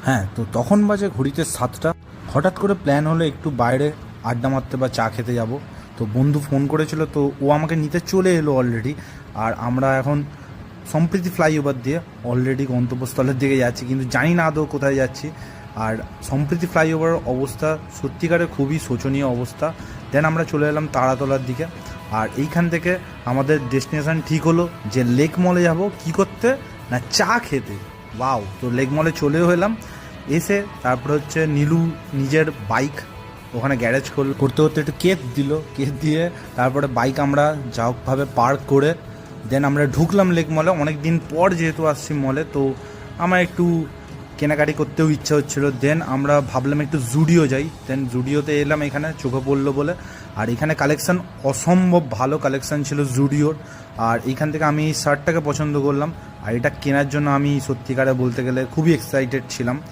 হ্যাঁ, তো তখন বাজে ঘড়িতে 7টা। হঠাৎ করে প্ল্যান হলো একটু বাইরে আড্ডা মারতে বা চা খেতে যাব। তো বন্ধু ফোন করেছিল, তো ও আমাকে নিতে চলে এলো অলরেডি। আর আমরা এখন সম্প্রীতি ফ্লাইওভার দিয়ে অলরেডি গন্তব্যস্থলের দিকে যাচ্ছি, কিন্তু জানি না আদৌ কোথায় যাচ্ছি। আর সম্প্রীতি ফ্লাইওভারের অবস্থা সত্যিকারে খুবই শোচনীয় অবস্থা। দেন আমরা চলে এলাম তারাতলার দিকে। আর এইখান থেকে আমাদের ডেস্টিনেশন ঠিক হলো যে লেক মলে যাব। কী করতে না, চা খেতে। ওয়াও! তো লেক মলে চলেও এলাম। এসে তারপরে হচ্ছে নীলু নিজের বাইক ওখানে গ্যারেজ করতে করতে একটু কেস দিয়ে তারপরে বাইক আমরা যা হোকভাবে পার্ক করে দেন আমরা ঢুকলাম লেক মলে। অনেক দিন পর যেহেতু আসছি মলে, তো আমার একটু কেনাকাটি করতেও ইচ্ছা হচ্ছিলো। দেন আমরা ভাবলাম একটু জুডিও যাই। দেন জুডিওতে এলাম, এখানে চোখে পড়লো বলে। আর এখানে কালেকশান অসম্ভব ভালো কালেকশান ছিল জুডিওর। আর এইখান থেকে আমি এই শার্টটাকে পছন্দ করলাম। আর এটা কেনার জন্য আমি সত্যিকারে বলতে গেলে খুবই এক্সাইটেড ছিলাম।